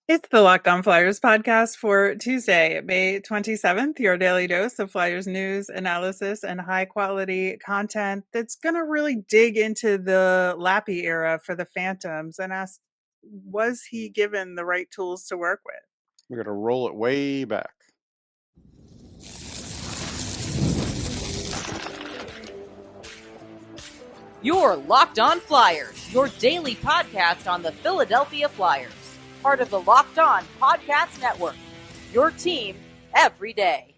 It's the Locked On Flyers podcast for Tuesday, May 27th, your daily dose of Flyers news, analysis, and high quality content that's going to really dig into the Lappy era for the Phantoms and ask, was he given the right tools to work with? We're going to roll it way back. You're Locked On Flyers, your daily podcast on the Philadelphia Flyers. Part of the Locked On Podcast Network. Your team every day.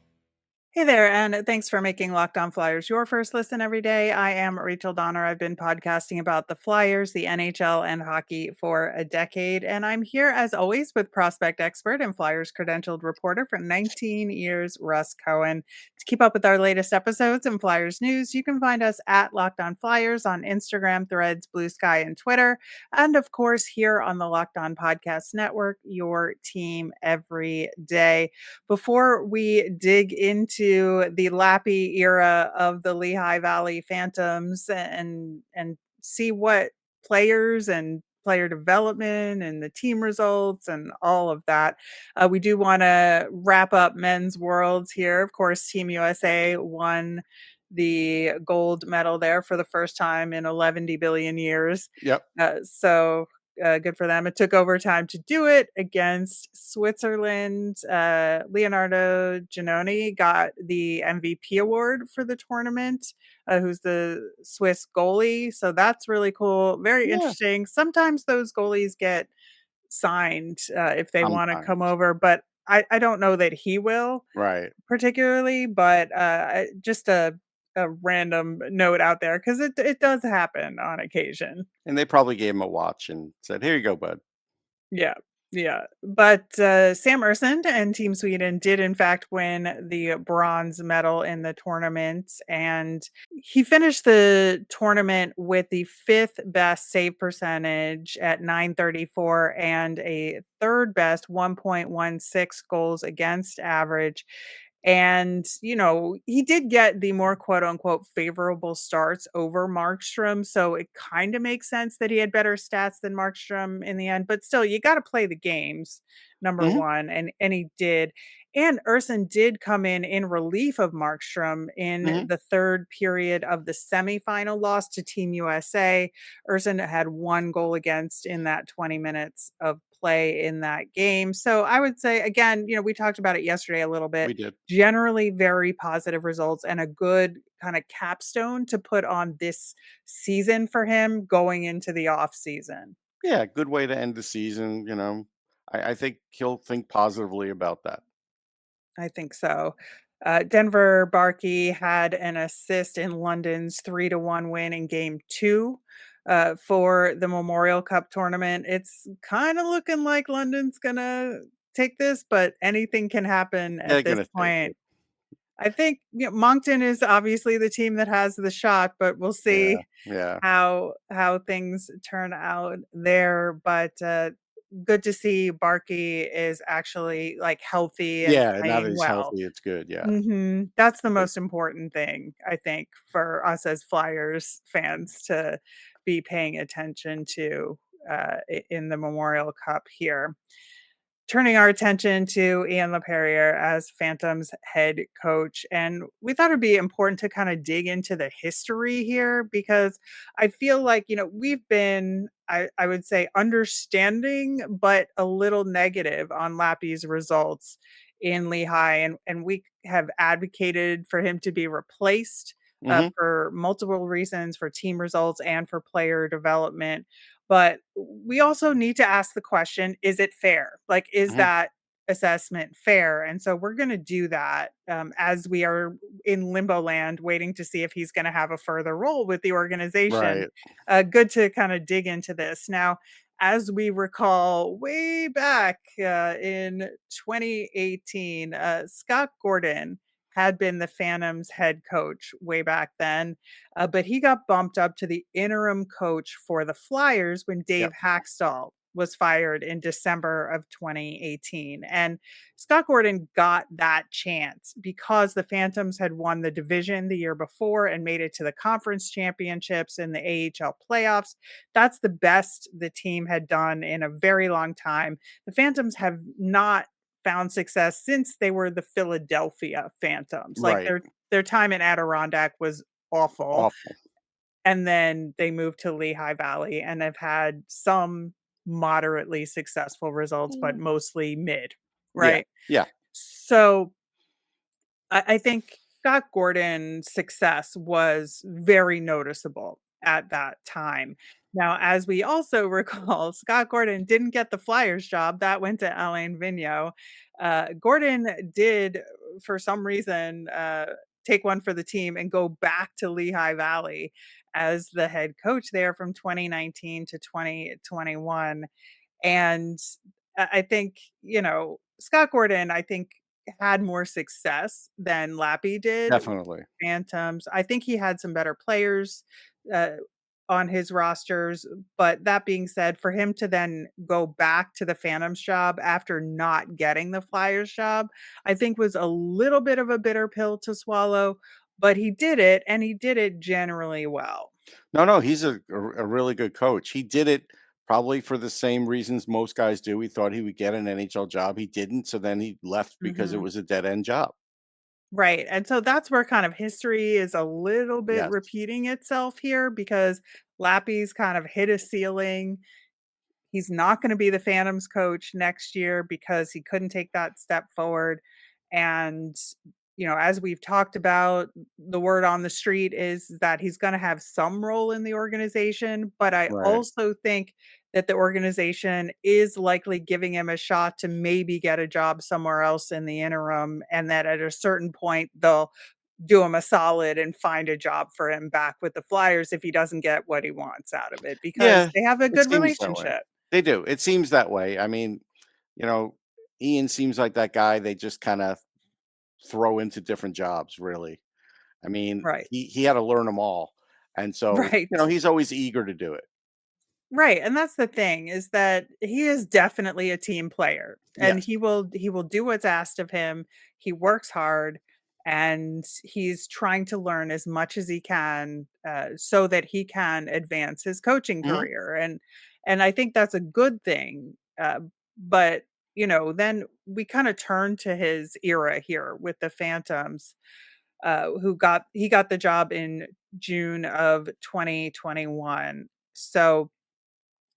Hey there, and thanks for making Locked On Flyers your first listen every day. I am Rachel Donner. I've been podcasting about the Flyers, the NHL, and hockey for a decade, and I'm here as always with prospect expert and Flyers credentialed reporter for 19 years, Russ Cohen. To keep up with our latest episodes and Flyers news, you can find us at Locked On Flyers on Instagram, Threads, Blue Sky, and Twitter, and of course here on the Locked On Podcast Network, your team every day. Before we dig into the Lappy era of the Lehigh Valley Phantoms and see what players and player development and the team results and all of that. We do want to wrap up men's worlds here. Of course, Team USA won the gold medal there for the first time in 11 billion years. Yep. So good for them. It took overtime to do it against Switzerland. Leonardo Giannoni got the MVP award for the tournament, who's the Swiss goalie. So that's really cool. Very interesting. Sometimes those goalies get signed if they want to come over, but I don't know that he will. Right. Particularly, but just a random note out there because it does happen on occasion. And they probably gave him a watch and said, "Here you go, bud." Yeah. Yeah. But Sam Ersund and Team Sweden did, in fact, win the bronze medal in the tournament. And he finished the tournament with the fifth best save percentage at 934 and a third best 1.16 goals against average. And, he did get the more quote unquote favorable starts over Markstrom. So it kind of makes sense that he had better stats than Markstrom in the end. But still, you got to play the games, number one. And he did. And Urson did come in relief of Markstrom in the third period of the semifinal loss to Team USA. Urson had one goal against in that 20 minutes of play in that game. So I would say, again, we talked about it yesterday a little bit. We did. Generally very positive results and a good kind of capstone to put on this season for him going into the off season. Yeah, good way to end the season. I think he'll think positively about that. I think so. Denver Barkey had an assist in London's 3-1 win in game 2 for the Memorial Cup tournament. It's kind of looking like London's going to take this, but anything can happen They're at this going to take point. it. I think Moncton is obviously the team that has the shot, but we'll see Yeah. how things turn out there. But good to see Barkey is actually like healthy and Yeah, now that playing he's well. healthy, it's good. Yeah. That's the But most important thing, I think, for us as Flyers fans to be paying attention to in the Memorial Cup here. Turning our attention to Ian Laperriere as Phantom's head coach. And we thought it'd be important to kind of dig into the history here because I feel like, we've been, I would say, understanding, but a little negative on Lappy's results in Lehigh. And we have advocated for him to be replaced for multiple reasons, for team results and for player development. But we also need to ask the question, is it fair? Like, is that assessment fair? And so we're going to do that as we are in limbo land, waiting to see if he's going to have a further role with the organization. right. Good to kind of dig into this. Now, as we recall way back in 2018, Scott Gordon had been the Phantoms head coach way back then, but he got bumped up to the interim coach for the Flyers when Dave Yep. Hackstall was fired in December of 2018. And Scott Gordon got that chance because the Phantoms had won the division the year before and made it to the conference championships and the AHL playoffs. That's the best the team had done in a very long time. The Phantoms have not found success since they were the Philadelphia Phantoms. Like Right. their time in Adirondack was awful, Awful. and then they moved to Lehigh Valley and have had some moderately successful results, but Mm. mostly mid, Yeah. right? Yeah. So I think Scott Gordon's success was very noticeable at that time. Now, as we also recall, Scott Gordon didn't get the Flyers job. That went to Alain Vigneault. Gordon did, for some reason, take one for the team and go back to Lehigh Valley as the head coach there from 2019 to 2021. And I think, Scott Gordon, I think, had more success than Lappy did with Definitely. the Phantoms. I think he had some better players uh, on his rosters. But that being said, for him to then go back to the Phantoms job after not getting the Flyers job, I think was a little bit of a bitter pill to swallow. But he did it, and he did it generally well. No, he's a really good coach. He did it probably for the same reasons most guys do. He thought he would get an NHL job. He didn't, so then he left because it Mhm. was a dead end job. Right, and so that's where kind of history is a little bit Yes. repeating itself here because Lappy's kind of hit a ceiling. He's not gonna be the Phantoms coach next year because he couldn't take that step forward, and, as we've talked about, the word on the street is that he's gonna have some role in the organization, but I Right. also think that the organization is likely giving him a shot to maybe get a job somewhere else in the interim, and that at a certain point, they'll do him a solid and find a job for him back with the Flyers if he doesn't get what he wants out of it because Yeah, they have a it good seems that way. relationship. They do. It seems that way. I mean, you know, Ian seems like that guy they just kind of throw into different jobs, really. I mean, Right. he had to learn them all. And so, Right. he's always eager to do it. Right, and that's the thing is that he is definitely a team player, and Yes. he will do what's asked of him. He works hard, and he's trying to learn as much as he can, so that he can advance his coaching Mhm. career, and I think that's a good thing, but, then we kinda turn to his era here with the Phantoms, he got the job in June of 2021. So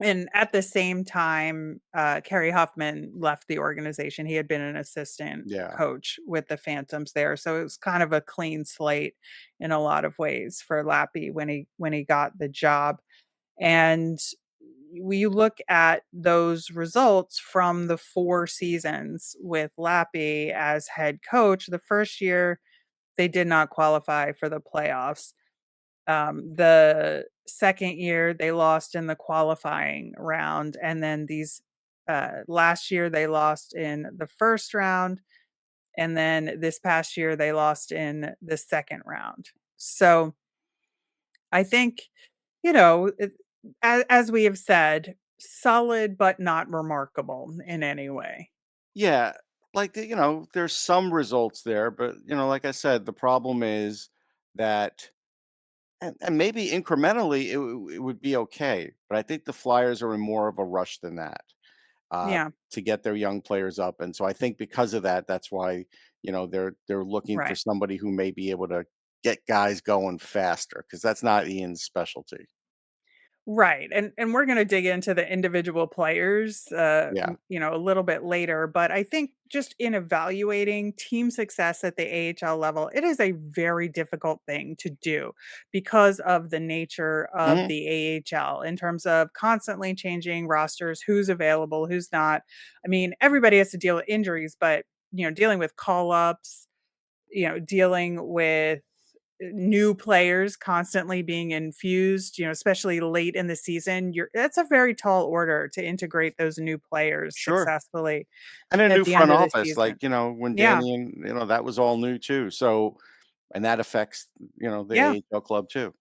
and at the same time, Kerry Huffman left the organization. He had been an assistant Yeah. coach with the Phantoms there, so it was kind of a clean slate in a lot of ways for Lappy when he got the job. And when you look at those results from the 4 seasons with Lappy as head coach, the first year, they did not qualify for the playoffs. The second year, they lost in the qualifying round, and then last year, they lost in the first round, and then this past year, they lost in the second round. So, I think, as we have said, solid but not remarkable in any way. Yeah. Like, there's some results there, but, like I said, the problem is that, and maybe incrementally it would be okay. But I think the Flyers are in more of a rush than that. Yeah, To get their young players up. And so I think because of that, that's why, they're looking for right. somebody who may be able to get guys going faster because that's not Ian's specialty. Right, and we're gonna dig into the individual players, Yeah. a little bit later, but I think just in evaluating team success at the AHL level, it is a very difficult thing to do because of the nature of Hmm. the AHL in terms of constantly changing rosters, who's available, who's not. I mean, everybody has to deal with injuries, but, dealing with call-ups, dealing with new players constantly being infused, especially late in the season, that's a very tall order to integrate those new players Sure. successfully And a at new the end front of the office, season. like, when Yeah. Danny and, that was all new too. So, and that affects, the Yeah. AHL club too.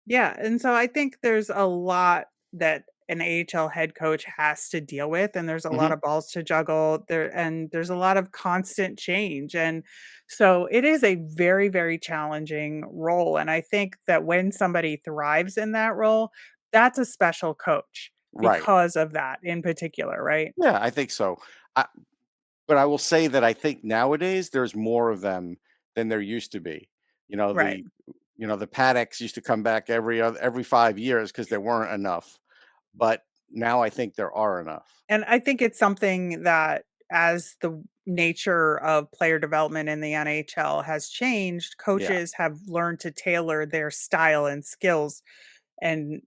Yeah, and so I think there's a lot that an AHL head coach has to deal with, and there's a lot Mhm. of balls to juggle there, and there's a lot of constant change, and so it is a very, very challenging role, and I think that when somebody thrives in that role, that's a special coach Right. because of that in particular, right? Yeah, I think so. I But I will say that I think nowadays there's more of them than there used to be. You know, Right. the Paddocks used to come back every 5 years because there weren't enough, but now I think there are enough. And I think it's something that as the nature of player development in the NHL has changed, Yeah. coaches have learned to tailor their style and skills and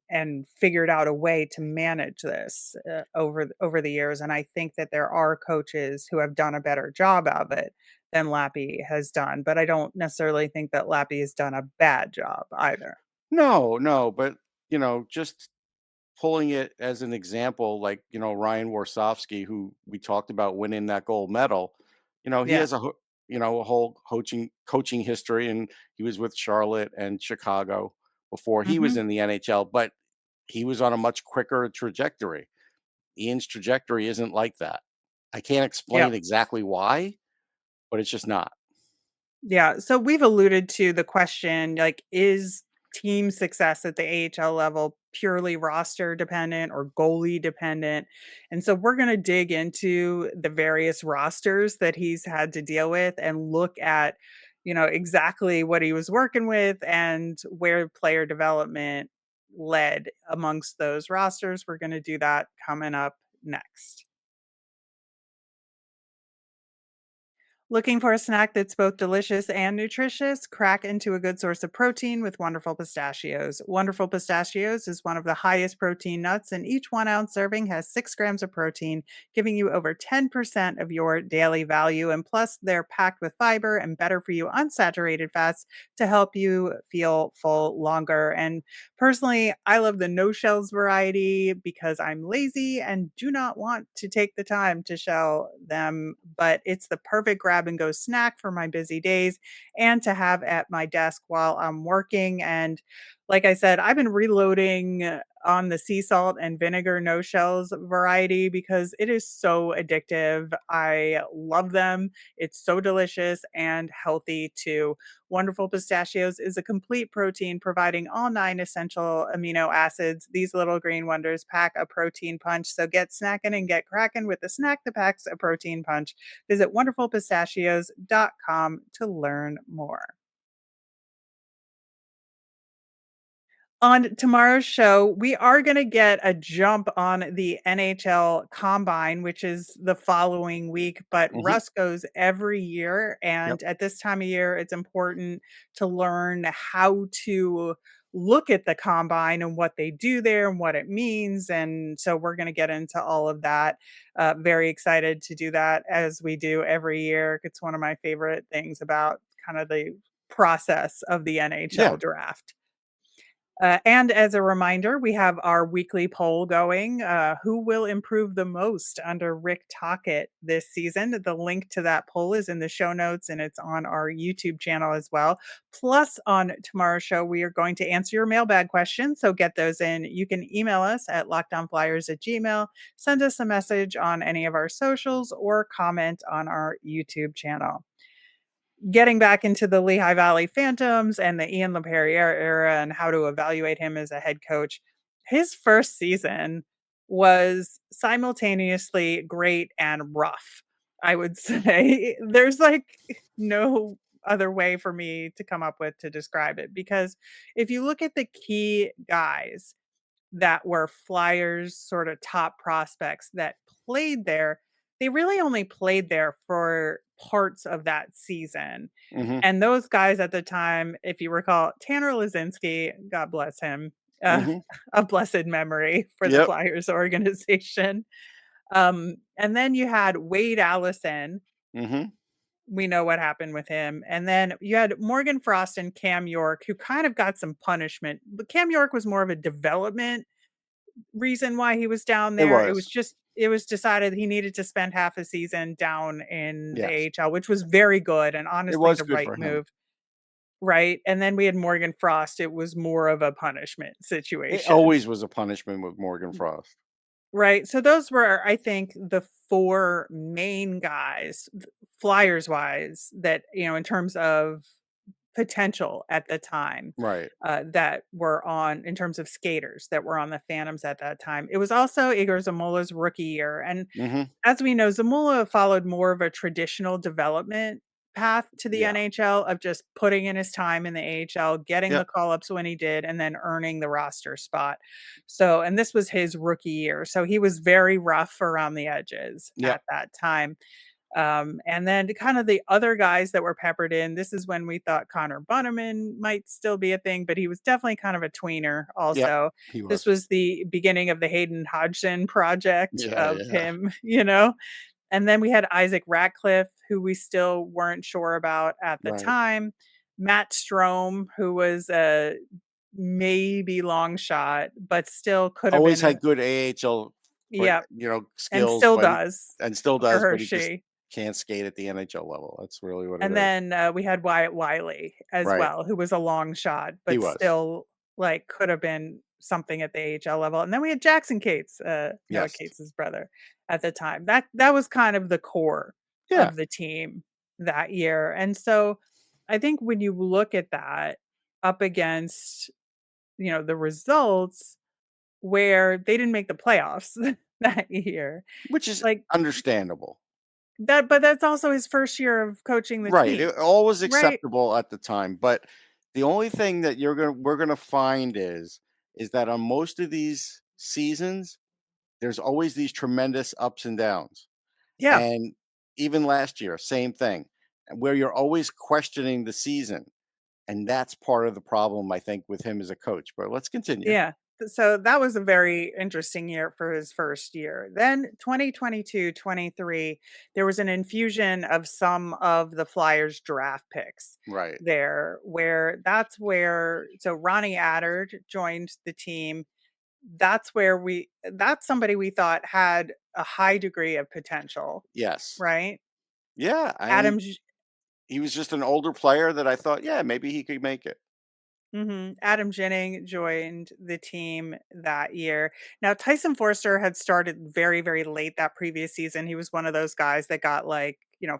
figured out a way to manage this over the years. And I think that there are coaches who have done a better job of it than Lappy has done. But I don't necessarily think that Lappy has done a bad job either. No, no, but, just pulling it as an example, like, Ryan Warsofsky, who we talked about winning that gold medal, he Yeah. has a whole coaching history, and he was with Charlotte and Chicago before he was Hmm. in the NHL, but he was on a much quicker trajectory. Ian's trajectory isn't like that. I can't Yeah. explain exactly why, but it's just not. Yeah, so we've alluded to the question, like, is team success at the AHL level purely roster dependent or goalie dependent? And so we're going to dig into the various rosters that he's had to deal with and look at, exactly what he was working with and where player development led amongst those rosters. We're going to do that coming up next. Looking for a snack that's both delicious and nutritious? Crack into a good source of protein with Wonderful Pistachios. Wonderful Pistachios is one of the highest protein nuts, and each 1 ounce serving has 6 grams of protein, giving you over 10% of your daily value. And plus, they're packed with fiber and better for you unsaturated fats to help you feel full longer. And personally, I love the no shells variety because I'm lazy and do not want to take the time to shell them, but it's the perfect grab and go snack for my busy days and to have at my desk while I'm working. And like I said, I've been reloading on the sea salt and vinegar no shells variety because it is so addictive. I love them. It's so delicious and healthy too. Wonderful Pistachios is a complete protein providing all 9 essential amino acids. These little green wonders pack a protein punch. So get snacking and get cracking with the snack that packs a protein punch. Visit wonderfulpistachios.com to learn more. On tomorrow's show, we are going to get a jump on the NHL Combine, which is the following week, but Mhm. Russ goes every year. Yep. And at this time of year, it's important to learn how to look at the Combine and what they do there and what it means. And so we're going to get into all of that. Very excited to do that as we do every year. It's one of my favorite things about kind of the process of the NHL Yeah. draft. And as a reminder, we have our weekly poll going. Who will improve the most under Rick Tocchet this season? The link to that poll is in the show notes and it's on our YouTube channel as well. Plus, on tomorrow's show, we are going to answer your mailbag questions. So get those in. You can email us at lockdownflyers@gmail.com, send us a message on any of our socials, or comment on our YouTube channel. Getting back into the Lehigh Valley Phantoms and the Ian Laperriere era and how to evaluate him as a head coach, his first season was simultaneously great and rough. I would say there's like no other way for me to come up with to describe it because if you look at the key guys that were Flyers sort of top prospects that played there, they really only played there for parts of that season. Mhm. And those guys at the time, if you recall, Tanner Lazinski, God bless him, uh, Mhm. a blessed memory for the Yep. Flyers organization. And then you had Wade Allison. Mhm. We know what happened with him. And then you had Morgan Frost and Cam York, who kind of got some punishment. But Cam York was more of a development reason why he was down It there. was. It was decided he needed to spend half a season down in the Yes. AHL, which was very good and It honestly was the good right for him. move. right? And then we had Morgan Frost. It was more of a punishment It situation. always was a punishment with Morgan Frost. Right. So those were, I think, the 4 main guys, Flyers wise, that, in terms of potential at the time, Right. that were on, in terms of skaters that were on the Phantoms at that time. It was also Egor Zamula's rookie year. And Mhm. as we know, Zamula followed more of a traditional development path to the Yeah. NHL of just putting in his time in the AHL, getting the Yep. call ups when he did, and then earning the roster spot. So, and this was his rookie year. So he was very rough around the edges Yep. at that time. And then kind of the other guys that were peppered in, this is when we thought Connor Bunnaman might still be a thing, but he was definitely kind of a tweener Yep. also. He This was. was the beginning of the Hayden Hodgson project Yeah, of yeah. him, you know? And then we had Isaac Ratcliffe, who we still weren't sure about at the Right. time. Matt Strome, who was a maybe long shot, but still could have Always been, had good AHL, but, yep, skills, still but does and still for does, her, but he just she. can't skate at the NHL level. That's really what it And is. then, we had Wyatt Wiley as Right. well, who was a long shot, He but was. still, like, could have been something at the AHL level. And then we had Jackson Cates, Noah Yes. Cates' brother at the time. That was kind of the core Yeah. of the team that year. And so I think when you look at that up against, the results where they didn't make the playoffs that year, Which is like, understandable. but that's also his first year of coaching the Right. team, It all was right? acceptable at the time, but the only thing that we're gonna find is that on most of these seasons, there's always these tremendous ups and downs. Yeah. And even last year, same thing, where you're always questioning the season. And that's part of the problem, I think, with him as a coach. But let's continue. Yeah. So that was a very interesting year for his first year. Then 2022-23, there was an infusion of some of the Flyers draft picks Right. there, where so Ronnie Attard joined the team. That's somebody we thought had a high degree of potential, Yes. right? Yeah. Adam He was just an older player that I thought, yeah, maybe he could make it. Adam Ginning joined the team that year. Now, Tyson Foerster had started very, very late that previous season. He was one of those guys that got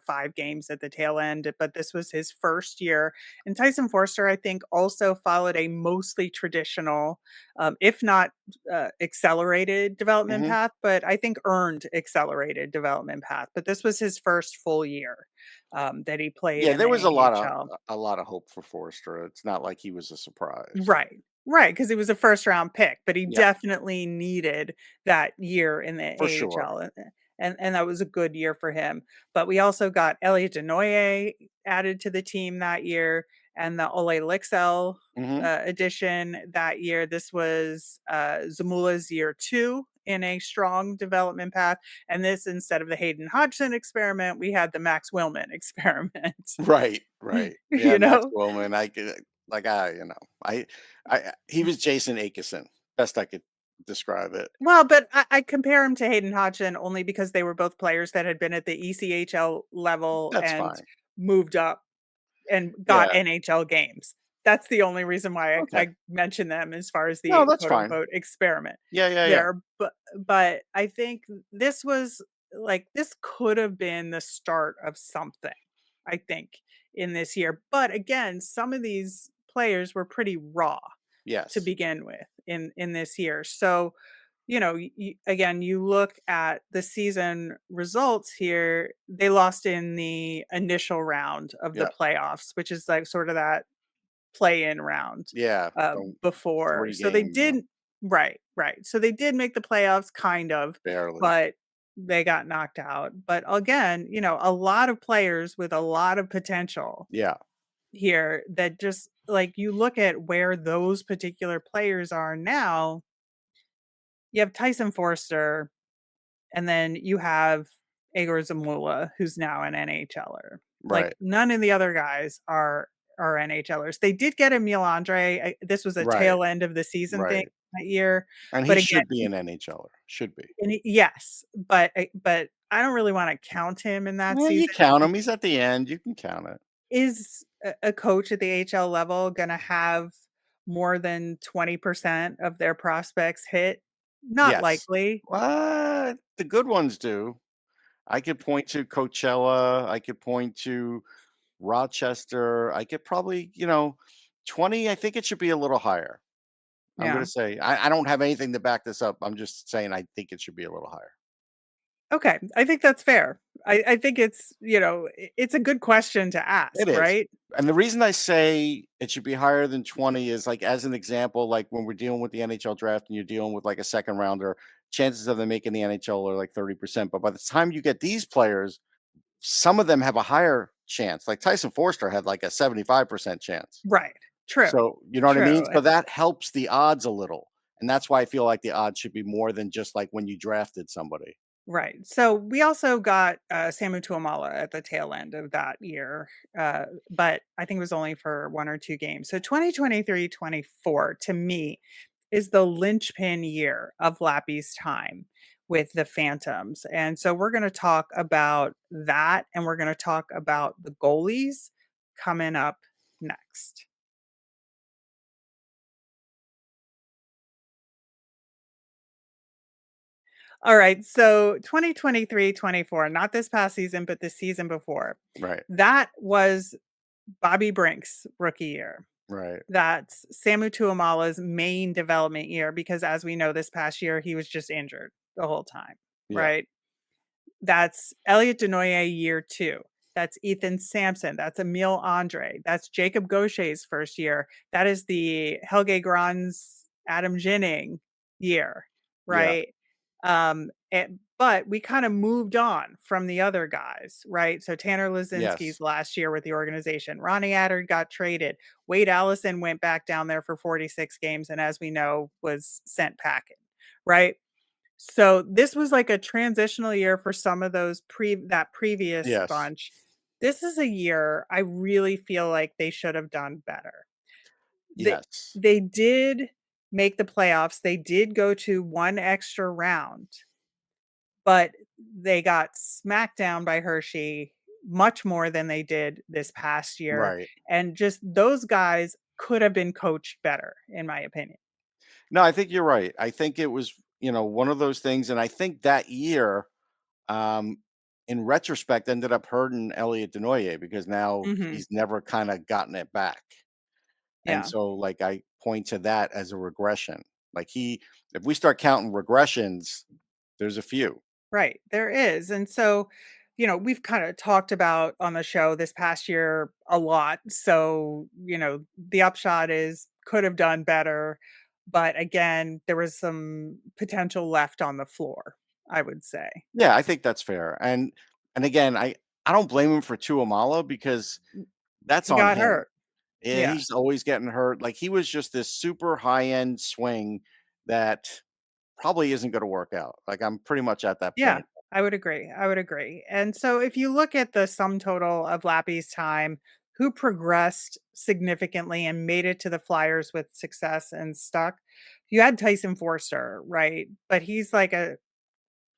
5 games at the tail end, but this was his first year. And Tyson Foerster, I think, also followed a mostly traditional, if not accelerated development Hmm. path, but I think earned accelerated development path. But this was his first full year that he played Yeah, in the there was AHL. a lot of hope for Forrester. It's not like he was a surprise. Right. Right, because he was a first round pick, but he Yeah, definitely needed that year in the for sure. AHL, and that was a good year for him. But we also got Elliot Denoye added to the team that year, and the Ole Lixell, Hmm. addition that year. This was, Zamula's year 2 in a strong development path, and this, instead of the Hayden Hodgson experiment, we had the Max Willman experiment, Right, right. Yeah, you Max know? Bowman. I could he was Jason Akeson. Best I could describe it. Well, but I compare him to Hayden Hodgson only because they were both players that had been at the ECHL level That's and fine. moved up and got Yeah. NHL games. That's the only reason why Okay. I mention them as far as No, the that's quote fine. unquote experiment Yeah, yeah, yeah. there. But I think this was this could have been the start of something, I think, in this year. But again, some of these players were pretty raw to Yes. begin with in this year. So, again, you look at the season results here, they lost in the initial round of the Yeah. playoffs, which is like sort of that play-in round Yeah. Don't before. 3 So they game, did right, right. So they did make the playoffs kind of, barely. but they got knocked out. But again, a lot of players with a lot of potential Yeah. here that just like you look at where those particular players are now, you have Tyson Foerster, and then you have Egor Zamula, who's now an NHLer. Like Right. none of the other guys are NHLers. They did get Emil Andre. This was a Right. tail end of the season thing Right. that year, And he but again, should be an NHLer. Should be. yes, but I don't really want to count him in that Well, you season. count him. He's at the end. You can count it. Is a coach at the AHL level gonna have more than 20% of their prospects hit? Not Yes. likely. The good ones do. I could point to Coachella, I could point to Rochester, I could probably, 20, I think it should be a little higher. I'm gonna Yeah. say I don't have anything to back this up. I'm just saying I think it should be a little higher. Okay, I think that's fair. I think it's, it's a good question to It ask, is. right? And the reason I say it should be higher than 20 is like as an example, like when we're dealing with the NHL draft and you're dealing with like a second rounder, chances of them making the NHL are like 30%. But by the time you get these players, some of them have a higher chance. Like Tyson Foerster had like a 75% chance. Right. True. So, you know what I mean? True. So that helps the odds a little. And that's why I feel like the odds should be more than just like when you drafted somebody. Right. So we also got Samu Tuamala at the tail end of that year, but I think it was only for 1 or 2 games. So 2023-24 to me is the linchpin year of Lappy's time with the Phantoms. And so we're going to talk about that and we're going to talk about the goalies coming up next. All right. So 2023-24, not this past season, but the season before. Right. That was Bobby Brink's rookie year. Right. That's Samu Tuamala's main development year because as we know this past year, he was just injured the whole time, Yeah. right? That's Elliot Denoye year 2. That's Ethan Sampson. That's Emile Andre. That's Jacob Gaucher's first year. That is the Helge Grans Adam Ginning year, Yeah. right? But we kind of moved on from the other guys, right? So Tanner Lazinski's Yes. last year with the organization. Ronnie Attard got traded. Wade Allison went back down there for 46 games and as we know was sent packing, right? So this was like a transitional year for some of those that previous Yes. bunch. This is a year I really feel like they should have done better. They Yes. they did make the playoffs. They did go to one extra round, but they got smacked down by Hershey much more than they did this past year. Right. And just those guys could have been coached better, in my opinion. No, I think you're right. I think it was, one of those things. And I think that year, um, in retrospect, ended up hurting Elliot Denoye because now Mhm. he's never kind of gotten it back. And Yeah. so, like, I point to that as a regression. Like, if we start counting regressions, there's a few. Right, there is, and so, we've kinda talked about on the show this past year a lot, so, the upshot is could have done better, but again, there was some potential left on the floor, I would say. Yeah, I think that's fair. And again, I don't blame him for Tuamala because that's He on got him. hurt. Yeah, Yeah, he's always getting hurt. Like he was just this super high end swing that probably isn't going to work out. Like I'm pretty much at that yeah, point. I would agree, and so if you look at the sum total of Lappy's time, who progressed significantly and made it to the Flyers with success and stuck, you had Tyson Foerster, right? But he's like a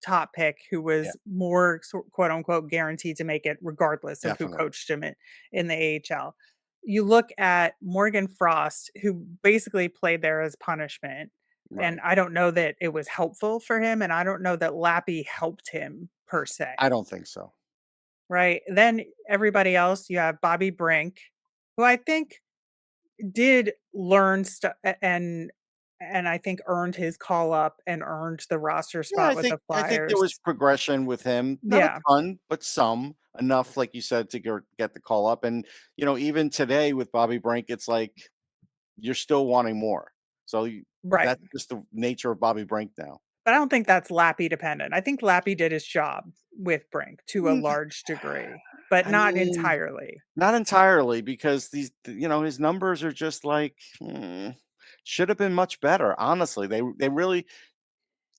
top pick who Yeah, was more quote unquote guaranteed to make it regardless of who definitely. coached him in the AHL. You look at Morgan Frost, who basically played there as punishment. And Right. I don't know that it was helpful for him. And I don't know that Lappy helped him per se. I don't think so. Right. Then everybody else, you have Bobby Brink, who I think did learn stuff and I think earned his call up and earned the roster Yeah, spot I with think the I think there was Flyers. progression with him. Not a Yeah. ton, but some enough, like you said, to get the call up. And even today with Bobby Brink, it's like you're still wanting more. So Right. that's just the nature of Bobby Brink now. But I don't think that's Lappy dependent. I think Lappy did his job with Brink to a Mm, large degree, but I not mean, entirely. not entirely because his numbers are just like should have been much better. Honestly, they really,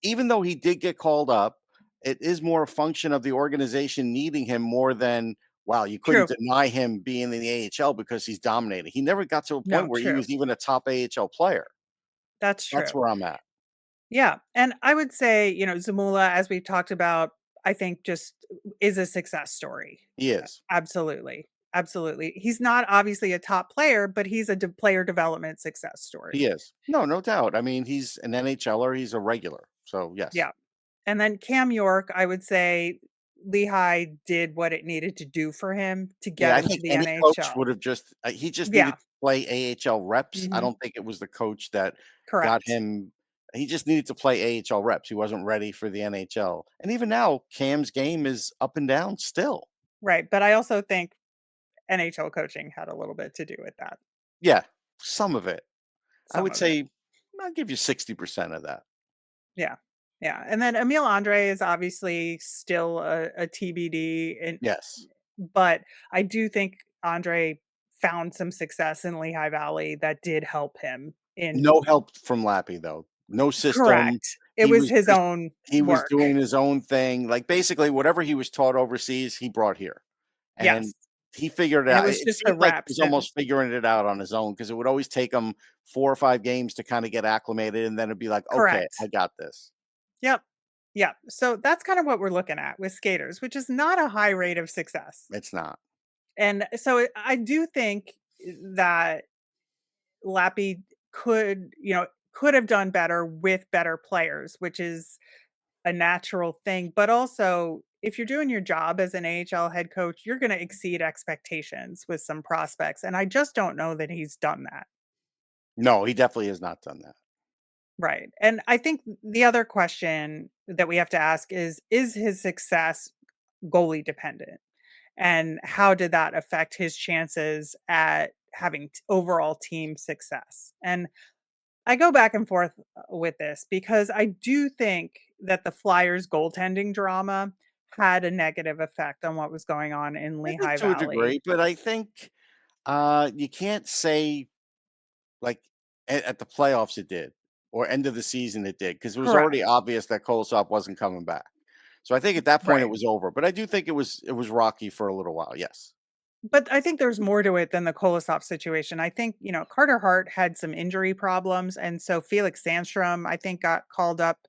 even though he did get called up, it is more a function of the organization needing him more than wow, you couldn't True. deny him being in the AHL because he's dominating. He never got to a point No, where he true. was even a top AHL player. That's That's true. where I'm at. Yeah. And I would say, Zamula, as we've talked about, I think just is a success story. He is. Absolutely. Absolutely. He's not obviously a top player, but he's a player development success He story. is. No, no doubt. I mean, he's an NHLer, he's a regular. So, yes. Yeah. And then Cam York, I would say Lehigh did what it needed to do for him to Yeah, get I him think to the any coach NHL. would have just he just needed Yeah. to play AHL reps. I Mhm. don't think it was the coach that got Correct. him he just needed to play AHL reps. He wasn't ready for the NHL. And even now, Cam's game is up and down still. Right. But I also think NHL coaching had a little bit to do with that. Yeah, some of it. I Some would of it. say I'll give you 60% of that. Yeah. Yeah. And then Emil Andre is obviously still a TBD, and Yes. but I do think Andre found some success in Lehigh Valley that did help him in. No help from Lappy though. No system. Correct. It He was was his just own he was work. doing his own thing. Like basically whatever he was taught overseas, he brought here. Yes. And he figured it And it out. was It just the seemed like he reps was and almost figuring it out on his own because it would always take him 4 or 5 games to kinda get acclimated, and then it'd be like, "Okay, I correct. got this." Yep. Yep. So that's kind of what we're looking at with skaters, which is not a high rate of success. It's not. And so I do think that Lappy could have done better with better players, which is a natural thing. But also, if you're doing your job as an AHL head coach, you're going to exceed expectations with some prospects. And I just don't know that he's done that. No, he definitely has not done that. Right. And I think the other question that we have to ask is his success goalie dependent? And how did that affect his chances at having overall team success? And I go back and forth with this because I do think that the Flyers goaltending drama had a negative effect on what was going on in I think Lehigh to a Valley. degree, but I think, you can't say, like, at the playoffs it did, or end of the season it did, because it was already Correct. obvious that Kolosov wasn't coming back. So I think at that point it Right. was over, but I do think it was rocky for a little while, yes. But I think there's more to it than the Kolosov situation. I think, Carter Hart had some injury problems. And so Felix Sandstrom, I think, got called up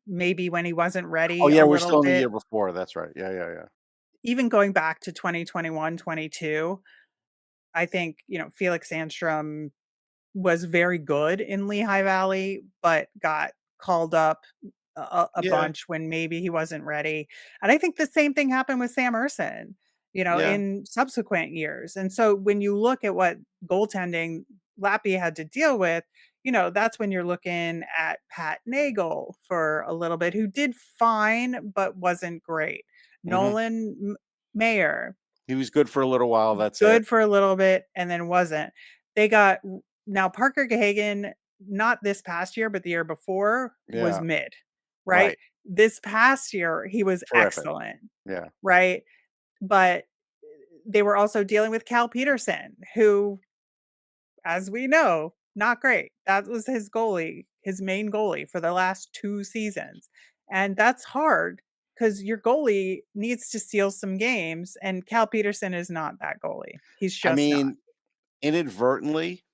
maybe when he wasn't Oh, ready yeah, a we're little still in the bit. year before, that's right. Yeah, yeah, yeah. Even going back to 2021, 22, I think, Felix Sandstrom was very good in Lehigh Valley, but got called up a Yeah, bunch when maybe he wasn't ready. And I think the same thing happened with Sam Urson, yeah. in subsequent years. And so when you look at what goaltending Lappy had to deal with, that's when you're looking at Pat Nagel for a little bit, who did fine, but wasn't great. Mhm. Nolan Mayer, He was good for a little while, that's it. good for a little bit and then wasn't. They got now Parker Gahagan, not this past year, but the year before was Yeah, mid, right? right. This past year, he was Terrific. excellent, Yeah. right? But they were also dealing with Cal Peterson, who, as we know, not great. That was his goalie, his main goalie for the last 2 seasons. And that's hard because your goalie needs to steal some games, and Cal Peterson is not that goalie. He's I just not. mean, inadvertently,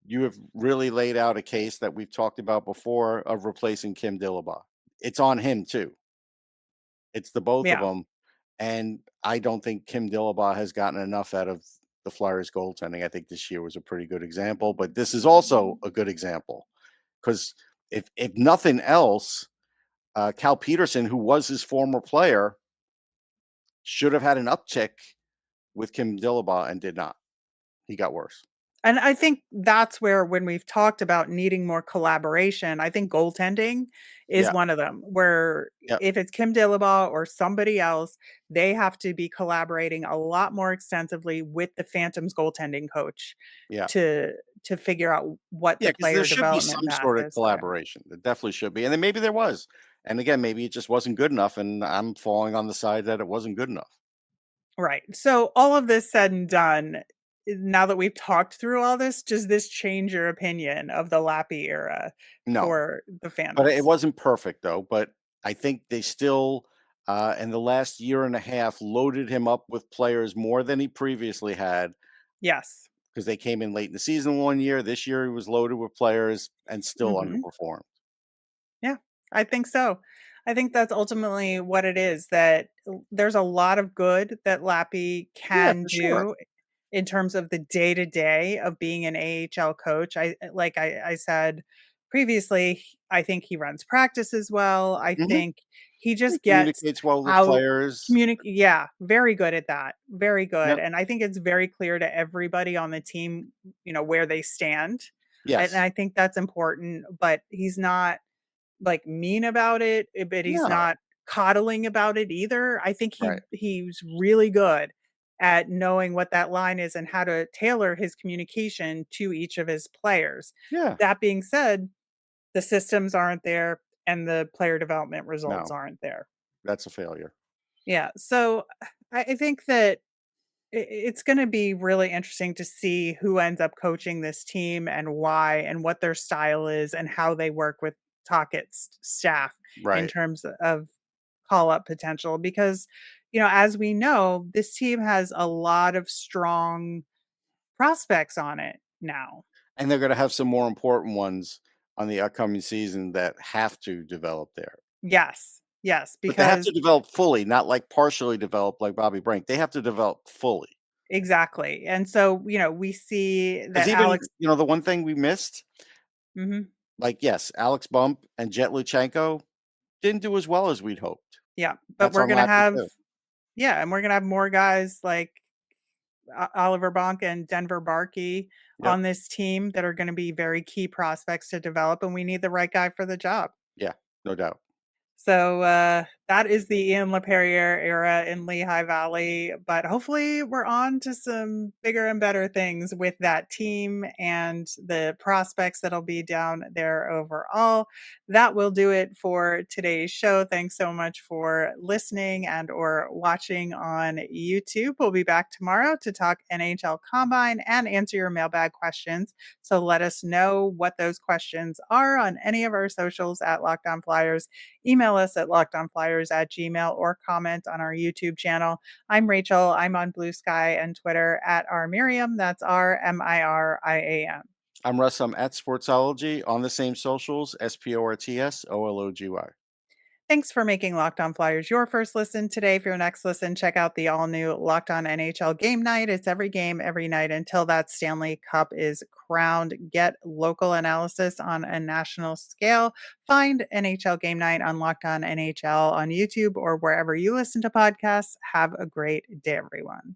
you have really laid out a case that we've talked about before of replacing Kim Dillabaugh. It's on him too. It's the both of Yeah. them, and I don't think Kim Dillabaugh has gotten enough out of the Flyers goaltending. I think this year was a pretty good example, but this is also a good example because if nothing else, Cal Peterson, who was his former player, should have had an uptick with Kim Dillabaugh and did not. He got worse. And I think that's where when we've talked about needing more collaboration, I think goaltending is Yeah. one of them, where Yep. if it's Kim Dillabaugh or somebody else, they have to be collaborating a lot more extensively with the Phantoms goaltending coach Yeah. to to figure out what the Yeah, because there player should be development some path sort of is there. collaboration. There definitely should be, and then maybe there was. And again, maybe it just wasn't good enough, and I'm falling on the side that it wasn't good enough. Right. So all of this said and done, now that we've talked through all this, does this change your opinion of the Lappy era No, for the but it Phantoms? wasn't perfect though. But I think they still, in the last year and a half, loaded him up with players more than he previously had Yes. because they came in late in the season one year. This year, he was loaded with players and still Mhm. underperformed. Yeah, I think so. I think that's ultimately what it is, that there's a lot of good that Lappy Yeah, can for sure. do in terms of the day-to-day of being an AHL coach. I said previously, I think he runs practices well. I Mhm. think he He just gets communicates well with the out players. communicate yeah, very good at that. Very good. Yep. And I think it's very clear to everybody on the team, where they stand. And Yes. I think that's important, but he's not like mean about it, but he's No. not coddling about it either. I think Right. he's really good at knowing what that line is and how to tailor his communication to each of his players. Yeah. That being said, the systems aren't there and the player development results No, aren't there. that's a failure. Yeah. So I think that it's going to be really interesting to see who ends up coaching this team and why and what their style is and how they work with Tockett's staff in Right. terms of call up potential because as we know, this team has a lot of strong prospects on it now. And they're gonna have some more important ones on the upcoming season that have to develop there. Yes. Yes, But they have to because develop fully, not like partially develop like Bobby Brink. They have to develop fully. exactly. And so, we see Because that even, Alex the one thing we missed, Mhm. like, yes, Alex Bump and Jet Luchenko didn't do as well as we'd hoped. Yeah, but That's we're on going to Lappy have too. yeah, and we're going to have more guys like Oliver Bonk and Denver Barkey Yep. on this team that are gonna be very key prospects to develop, and we need the right guy for the job. Yeah, no doubt. So, that is the Ian Laperriere era in Lehigh Valley, but hopefully we're on to some bigger and better things with that team and the prospects that'll be down there overall. That will do it for today's show. Thanks so much for listening and or watching on YouTube. We'll be back tomorrow to talk NHL Combine and answer your mailbag questions. So let us know what those questions are on any of our socials at Locked On Flyers. Email us at lockedonflyers@gmail or comment on our YouTube channel. I'm Rachel. I'm on Blue Sky and Twitter at rmiriam. That's RMIRIAM. I'm Russ. I'm at Sportsology on the same socials, SPORTSOLOGY. Thanks for making Locked On Flyers your first listen today. For your next listen, check out the all new Locked On NHL Game Night. It's every game, every night until that Stanley Cup is crowned. Get local analysis on a national scale. Find NHL Game Night on Locked On NHL on YouTube or wherever you listen to podcasts. Have a great day, everyone.